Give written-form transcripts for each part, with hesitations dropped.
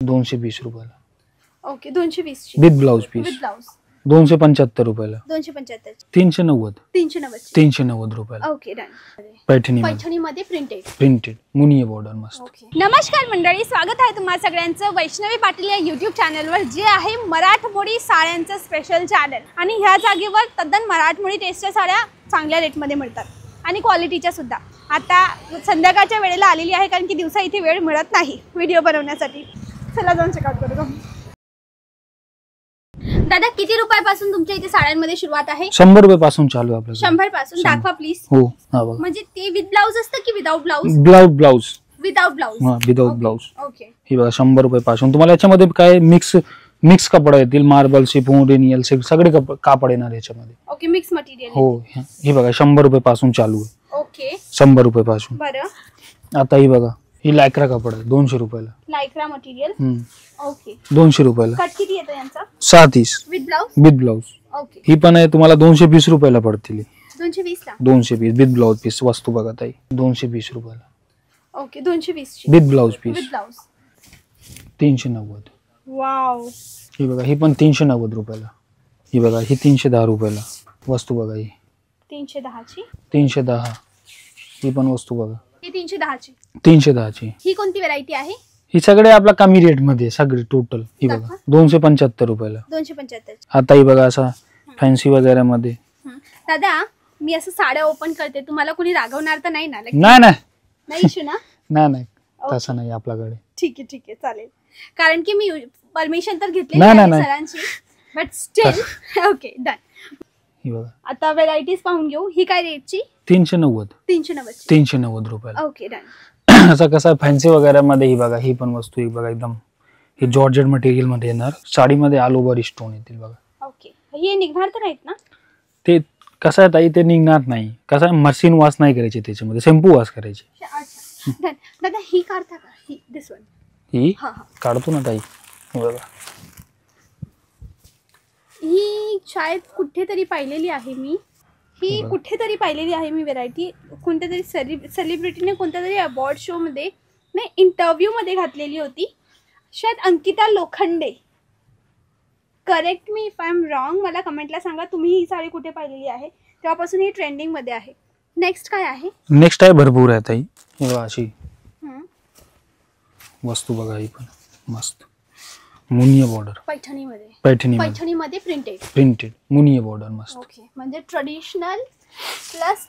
220 रुपयाला. ओके 220 ची with blouse piece. With blouse 275 रुपयाला. 275 390. 390 रुपयाला. Okay done. पैठणी मध्ये प्रिंटेड मुनिये बॉर्डर मस्त. नमस्कार मंडळी, स्वागत आहे तुम्हा सगळ्यांचं वैष्णवी पाटील या YouTube चॅनलवर, जे आहे मराठमोळी साड्यांचं स्पेशल चॅनल. आणि ह्या जागेवर तद्दन मराठमोळी टेस्टच्या साड्या चांगल्या रेटमध्ये मिळतात आणि क्वालिटीच्या सुद्धा. आता संध्याकाळच्या वेळेला आलेली आहे, कारण की दिवसा इथे वेळ मिळत नाही व्हिडिओ बनवण्यासाठी. चला जाऊन चेकआउट करू. दादा किती रुपयापासून तुमच्या इथे साड्यांमध्ये सुरुवात आहे? 100 रुपयापासून चालू आहे आपल्याला. 100 पासून दाखवा प्लीज. हो हा बघा. म्हणजे ते विथ ब्लाउज असतं की without blouse? Blouse without blouse. हां विदाउट ब्लाउज. ओके हे बघा 100 रुपयापासून. तुम्हाला याच्यामध्ये काय मिक्स कपड येतील, मार्बल, शिफॉन, रिनियल सिल्क सगळे कापड येणार याच्यामध्ये. Okay mix material. हो हे बघा 100 रुपयापासून चालू आहे. ओके 100 रुपयापासून. बरं आता ही बघा, ही लायक्रा कपड आहे 200 रुपयाला. Lycra material. ओके 200 रुपयाला. कट किती येतो यांचा? 37 विथ ब्लाउज. ओके ही पण आहे तुम्हाला 220 रुपयाला पडतील. 220 ला 220 विथ ब्लाउज पीस. वस्तू बघा ताई 220 रुपयाला. ओके 220 ची with blouse piece. With blouse 390. Wow. ही बघा, ही पण 390 रुपयाला. ही बघा, ही 310 रुपयाला. वस्तू बघा ही 310 ची. 310. ही पण वस्तू बघा, ही 310 ची. 310 ची. ही कोणती व्हरायटी आहे? ही सगळे आपला कमी रेट मध्ये सगळे टोटल. ही बघा 275 रुपयाला. 275. आता ही बघा असा फॅन्सी वगैरे मध्ये. दादा मी असं साड्या ओपन करते, तुम्हाला कोणी रागवणार तर नाही ना? नाही इशू ना? नाही तसं नाही आपल्याकडे. ठीक आहे चालेल. कारण की मी परमिशन तर घेतली नाही. सरांची, बट स्टिल ओके डन. ही बघा आता व्हरायटीज पाहून घेऊ. ही काय रेटची? 390. 390 रुपयाला. Okay done. असं कसं फॅन्सी वगैरे मध्ये. ही बघा, ही पण वस्तू ही बघा एकदम ही जॉर्जेट मटेरियल मध्ये येणार. साडीमध्ये ऑल ओव्हर स्टोन येतील बघा. ओके हे निघणार तर नाहीत ना? ते कसं आहे ताई, ते निघणार नाही. कसं आहे, मशीन वॉश नाही करायची त्याच्यामध्ये, शॅम्पू वॉश करायची. अच्छा दादा ही काढता का? ही दिस वन. ही काढतो ना ताई. बघा ही शायद कुठेतरी पाहिलेली आहे मी. व्हरायटी कोणत्या तरी सेलिब्रिटीने कोणत्या तरी अवॉर्ड शो मध्ये नाही इंटरव्ह्यू मध्ये घातलेली होती. शायद Ankita Lokhande. Correct me if I am wrong. मला कमेंटला सांगा तुम्ही ही साडी कुठे पाहिलेली आहे. तेव्हापासून ही ट्रेंडिंग मध्ये आहे. नेक्स्ट काय आहे? नेक्स्ट आहे भरपूर आहे ताई. हे बघा अशी वस्तू बघा, ही पण मस्त मुनिये बॉर्डर. पैठणी मध्ये प्रिंटेड मुनिये बॉर्डर मस्त. ओके म्हणजे ट्रेडिशनल प्लस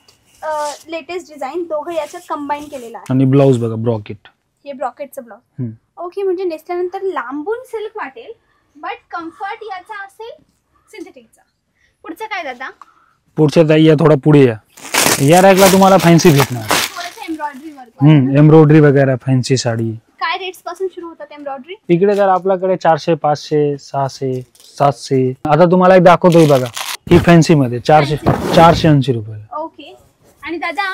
लेटेस्ट डिझाईन दोघं याच्यात कंबाईन केलेलं आहे. आणि ब्लाउज बघा ब्रॉकेट. हे ब्रॉकेटचं ब्लाउज. ओके म्हणजे नेसल्यानंतर लांबून सिल्क वाटेल, बट कम्फर्ट याचा असेल सिंथेटिकचा. पुढचं काय दादा? पुढच्या ताई या थोडा पुढे या रॅकला तुम्हाला फॅन्सी भेटणार. Embroidery work. एम्ब्रॉयडरी वगैरे फॅन्सी साडी. काय रेट्स पासून सुरू होतात एम्ब्रॉयडरी? इकडे तर आपल्याकडे 400, 500, 600, 700. आता तुम्हाला एक दाखवतोय बघा, ही फॅन्सी मध्ये 480 रुपयाला. ओके आणि दादा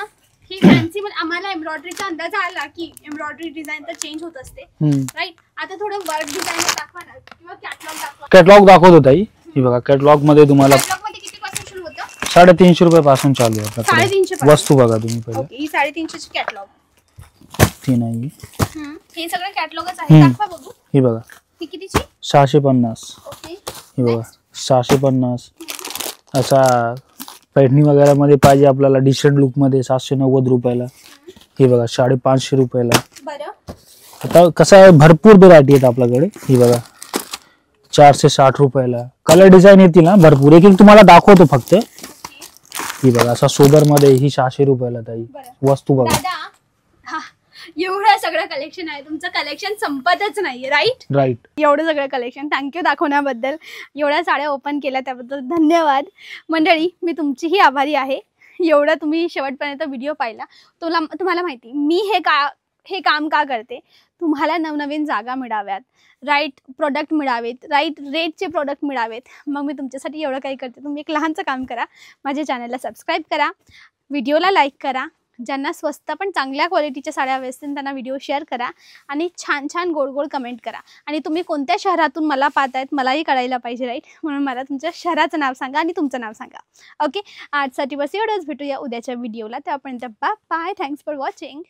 ही फॅन्सी मध्ये आम्हाला एम्ब्रॉयडरीचा अंदाज आला की एम्ब्रॉयडरी डिझाईन तर चेंज होत असते, राईट? आता थोडं वर्क डिझाईन दाखवा ना, किंवा कॅटलॉग दाखवा. कॅटलॉग दाखवतो ताई. ही बघा कॅटलॉग मध्ये तुम्हाला किती पासून सुरू होतं? 350 रुपयापासून चालू आहे आपल्याकडे. 350 वस्तू बघा तुम्ही पहिले. ओके ही 350 ची कॅटलॉग. ती नाही, हे सगळं कॅटलॉगच आहे. दाखवा बघू. ही बघा ही कितीची? 650. ओके ही बघा 650. असा पैठणी वगैरे मध्ये पाहिजे आपल्याला डिसेंट लुक मध्ये 790 रुपयाला. ही बघा 550 रुपयाला. बरं आता कसं आहे, भरपूर व्हरायटी आहेत आपल्याकडे. ही बघा 460 रुपयाला. कलर डिझाईन येतील ना भरपूर. एक तुम्हाला दाखवतो फक्त. ही बघा असा सोबर मध्ये ही 600 रुपयाला ताई. वस्तू बघा. एवढं सगळं कलेक्शन आहे तुमचं. कलेक्शन संपतच नाहीये, राईट? एवढं सगळं कलेक्शन. थँक्यू दाखवण्याबद्दल. एवढ्या साड्या ओपन केल्या त्याबद्दल धन्यवाद. मंडळी मी तुमचीही आभारी आहे. एवढं तुम्ही शेवटपर्यंत व्हिडिओ पाहिला. तुम्हाला माहिती मी हे काम का करते? तुम्हाला नवनवीन जागा मिळाव्यात, राईट प्रोडक्ट मिळावेत, राईट रेटचे प्रोडक्ट मिळावेत. मग मी तुमच्यासाठी एवढं काही करते. तुम्ही एक लहानचं काम करा, माझ्या चॅनलला सबस्क्राईब करा, व्हिडिओला लाईक करा. ज्यांना स्वस्त पण चांगल्या क्वालिटीच्या साड्या हव्या असतील त्यांना व्हिडिओ शेअर करा आणि छान छान गोड गोड कमेंट करा. आणि तुम्ही कोणत्या शहरातून मला पाहतायत मलाही कळायला पाहिजे, राईट? म्हणून मला तुमच्या शहराचं नाव सांगा आणि तुमचं नाव सांगा. ओके आजसाठी बस एवढंच. भेटूया उद्याच्या व्हिडिओला. त्यापर्यंत बाय. Thanks for watching.